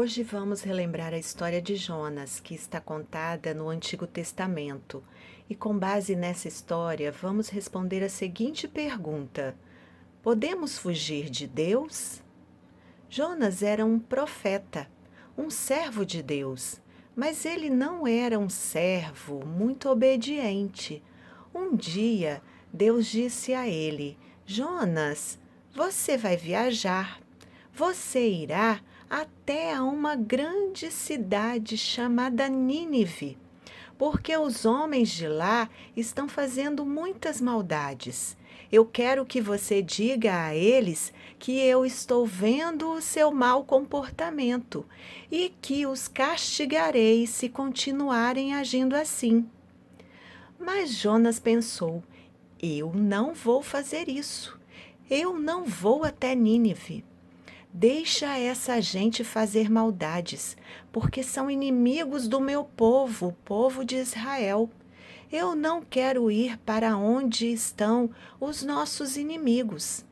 Hoje vamos relembrar a história de Jonas, que está contada no Antigo Testamento. E com base nessa história, vamos responder a seguinte pergunta: podemos fugir de Deus? Jonas era um profeta, um servo de Deus, mas ele não era um servo muito obediente. Um dia, Deus disse a ele: Jonas, você vai viajar. Você irá até a uma grande cidade chamada Nínive, porque os homens de lá estão fazendo muitas maldades. Eu quero que você diga a eles que eu estou vendo o seu mau comportamento e que os castigarei se continuarem agindo assim. Mas Jonas pensou: eu não vou fazer isso. Eu não vou até Nínive. Deixa essa gente fazer maldades, porque são inimigos do meu povo, o povo de Israel. Eu não quero ir para onde estão os nossos inimigos.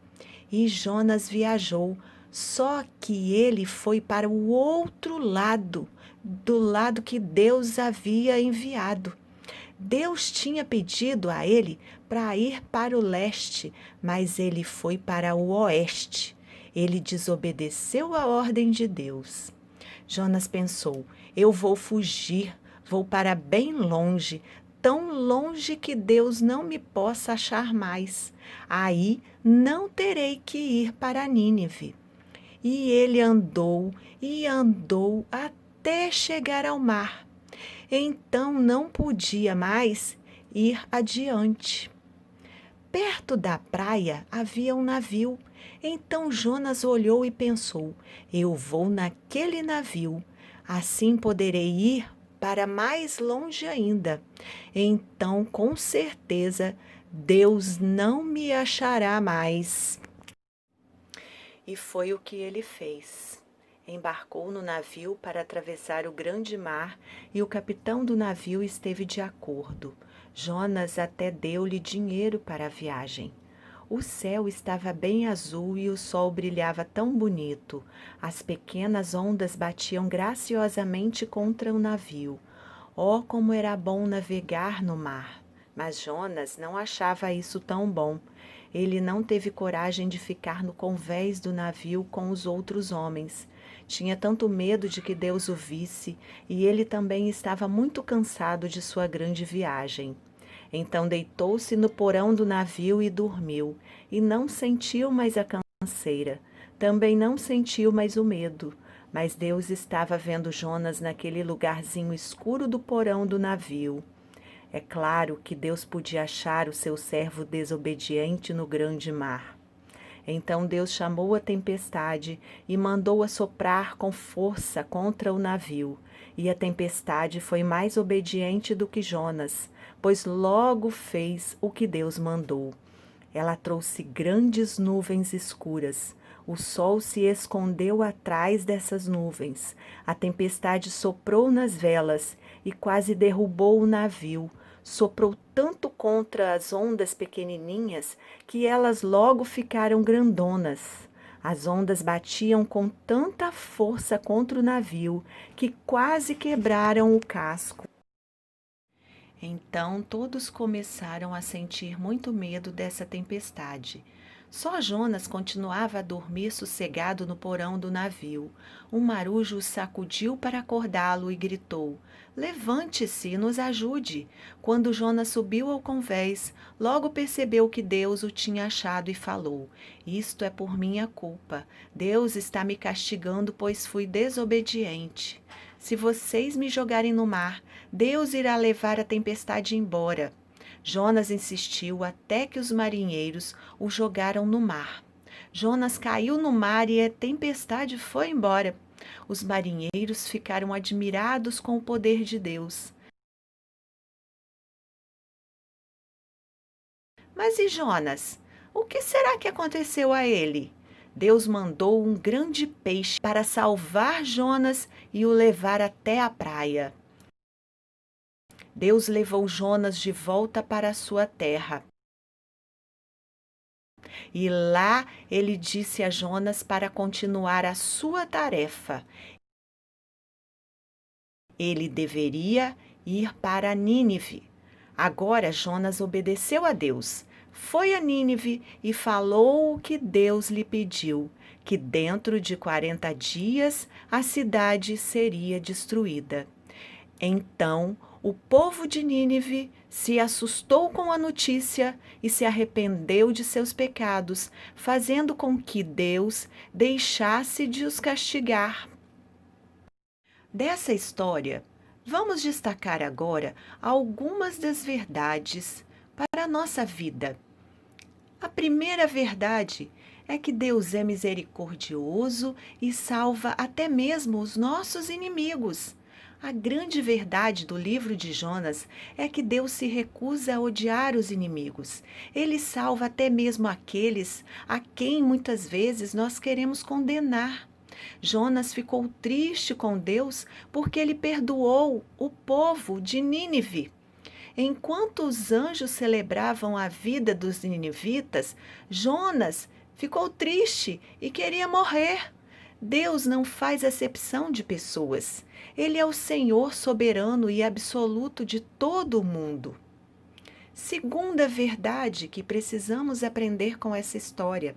E Jonas viajou, só que ele foi para o outro lado, do lado que Deus havia enviado. Deus tinha pedido a ele para ir para o leste, mas ele foi para o oeste. Ele desobedeceu a ordem de Deus. Jonas pensou: eu vou fugir, vou para bem longe, tão longe que Deus não me possa achar mais. Aí não terei que ir para Nínive. E ele andou e andou até chegar ao mar. Então não podia mais ir adiante. Perto da praia havia um navio. Então Jonas olhou e pensou: eu vou naquele navio, assim poderei ir para mais longe ainda. Então, com certeza, Deus não me achará mais. E foi o que ele fez. Embarcou no navio para atravessar o grande mar e o capitão do navio esteve de acordo. Jonas até deu-lhe dinheiro para a viagem. O céu estava bem azul e o sol brilhava tão bonito. As pequenas ondas batiam graciosamente contra o navio. Oh, como era bom navegar no mar! Mas Jonas não achava isso tão bom. Ele não teve coragem de ficar no convés do navio com os outros homens. Tinha tanto medo de que Deus o visse, e ele também estava muito cansado de sua grande viagem. Então deitou-se no porão do navio e dormiu, e não sentiu mais a canseira. Também não sentiu mais o medo. Mas Deus estava vendo Jonas naquele lugarzinho escuro do porão do navio. É claro que Deus podia achar o seu servo desobediente no grande mar. Então Deus chamou a tempestade e mandou-a soprar com força contra o navio. E a tempestade foi mais obediente do que Jonas, pois logo fez o que Deus mandou. Ela trouxe grandes nuvens escuras. O sol se escondeu atrás dessas nuvens. A tempestade soprou nas velas e quase derrubou o navio. Soprou tanto contra as ondas pequenininhas que elas logo ficaram grandonas. As ondas batiam com tanta força contra o navio que quase quebraram o casco. Então todos começaram a sentir muito medo dessa tempestade. Só Jonas continuava a dormir sossegado no porão do navio. Um marujo o sacudiu para acordá-lo e gritou: levante-se e nos ajude. Quando Jonas subiu ao convés, logo percebeu que Deus o tinha achado e falou: isto é por minha culpa. Deus está me castigando, pois fui desobediente. Se vocês me jogarem no mar, Deus irá levar a tempestade embora. Jonas insistiu até que os marinheiros o jogaram no mar. Jonas caiu no mar e a tempestade foi embora. Os marinheiros ficaram admirados com o poder de Deus. Mas e Jonas? O que será que aconteceu a ele? Deus mandou um grande peixe para salvar Jonas e o levar até a praia. Deus levou Jonas de volta para a sua terra. E lá ele disse a Jonas para continuar a sua tarefa. Ele deveria ir para Nínive. Agora Jonas obedeceu a Deus. Foi a Nínive e falou o que Deus lhe pediu, que dentro de 40 dias a cidade seria destruída. Então o povo de Nínive se assustou com a notícia e se arrependeu de seus pecados, fazendo com que Deus deixasse de os castigar. Dessa história, vamos destacar agora algumas das verdades para a nossa vida. A primeira verdade é que Deus é misericordioso e salva até mesmo os nossos inimigos. A grande verdade do livro de Jonas é que Deus se recusa a odiar os inimigos. Ele salva até mesmo aqueles a quem muitas vezes nós queremos condenar. Jonas ficou triste com Deus porque ele perdoou o povo de Nínive. Enquanto os anjos celebravam a vida dos ninivitas, Jonas ficou triste e queria morrer. Deus não faz acepção de pessoas. Ele é o Senhor soberano e absoluto de todo o mundo. Segunda verdade que precisamos aprender com essa história: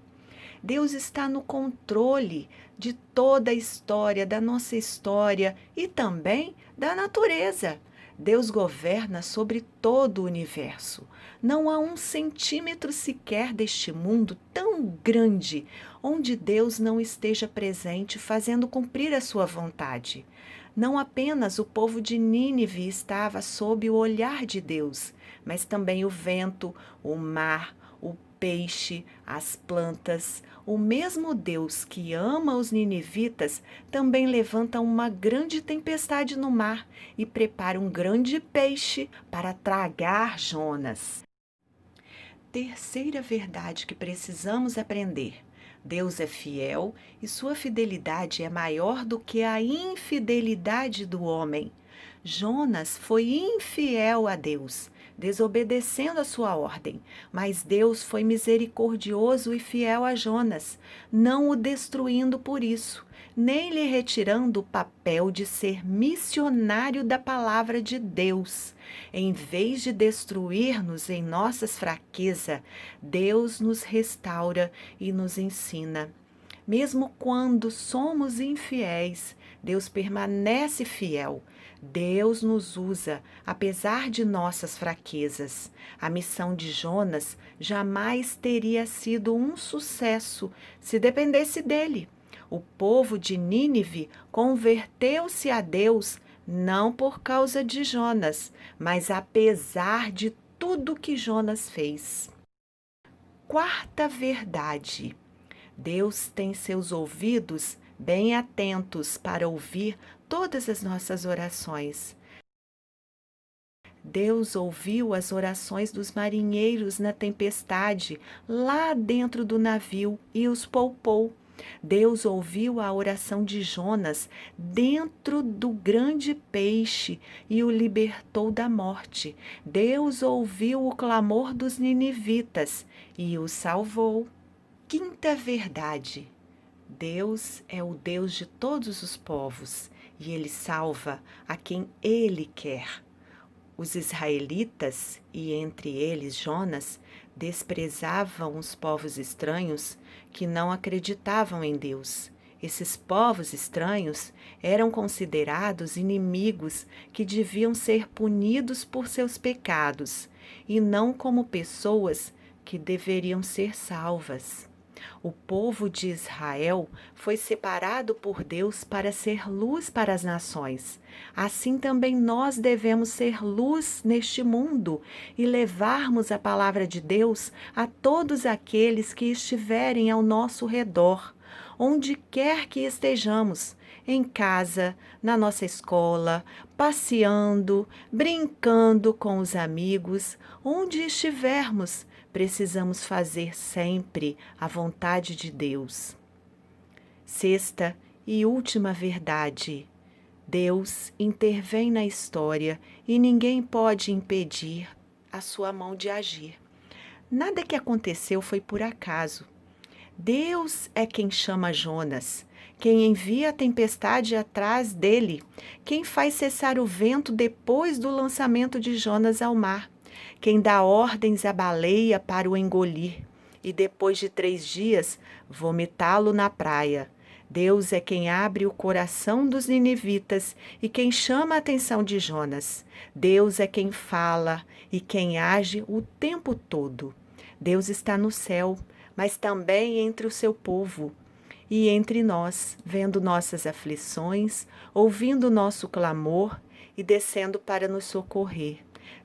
Deus está no controle de toda a história, da nossa história e também da natureza. Deus governa sobre todo o universo. Não há um centímetro sequer deste mundo tão grande onde Deus não esteja presente, fazendo cumprir a sua vontade. Não apenas o povo de Nínive estava sob o olhar de Deus, mas também o vento, o mar, o peixe, as plantas. O mesmo Deus que ama os ninivitas também levanta uma grande tempestade no mar e prepara um grande peixe para tragar Jonas. Terceira verdade que precisamos aprender: Deus é fiel e sua fidelidade é maior do que a infidelidade do homem. Jonas foi infiel a Deus, desobedecendo a sua ordem, mas Deus foi misericordioso e fiel a Jonas, não o destruindo por isso, nem lhe retirando o papel de ser missionário da palavra de Deus. Em vez de destruir-nos em nossas fraquezas, Deus nos restaura e nos ensina. Mesmo quando somos infiéis, Deus permanece fiel. Deus nos usa, apesar de nossas fraquezas. A missão de Jonas jamais teria sido um sucesso se dependesse dele. O povo de Nínive converteu-se a Deus não por causa de Jonas, mas apesar de tudo que Jonas fez. Quarta verdade: Deus tem seus ouvidos bem atentos para ouvir todas as nossas orações. Deus ouviu as orações dos marinheiros na tempestade, lá dentro do navio, e os poupou. Deus ouviu a oração de Jonas dentro do grande peixe e o libertou da morte. Deus ouviu o clamor dos ninivitas e o salvou. Quinta verdade: Deus é o Deus de todos os povos e Ele salva a quem Ele quer. Os israelitas, e entre eles Jonas, desprezavam os povos estranhos que não acreditavam em Deus. Esses povos estranhos eram considerados inimigos que deviam ser punidos por seus pecados, e não como pessoas que deveriam ser salvas. O povo de Israel foi separado por Deus para ser luz para as nações. Assim também nós devemos ser luz neste mundo e levarmos a palavra de Deus a todos aqueles que estiverem ao nosso redor, onde quer que estejamos, em casa, na nossa escola, passeando, brincando com os amigos, onde estivermos. Precisamos fazer sempre a vontade de Deus. Sexta e última verdade: Deus intervém na história e ninguém pode impedir a sua mão de agir. Nada que aconteceu foi por acaso. Deus é quem chama Jonas. Quem envia a tempestade atrás dele? Quem faz cessar o vento depois do lançamento de Jonas ao mar? Quem dá ordens à baleia para o engolir e depois de 3 dias vomitá-lo na praia? Deus é quem abre o coração dos ninivitas e quem chama a atenção de Jonas. Deus é quem fala e quem age o tempo todo. Deus está no céu, mas também entre o seu povo e entre nós, vendo nossas aflições, ouvindo nosso clamor e descendo para nos socorrer.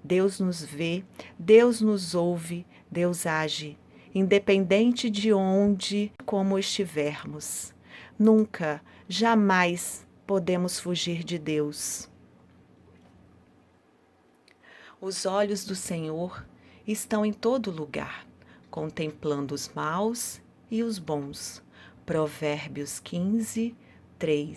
Deus nos vê, Deus nos ouve, Deus age, independente de onde, como estivermos. Nunca, jamais podemos fugir de Deus. Os olhos do Senhor estão em todo lugar, contemplando os maus e os bons. Provérbios 15, 3.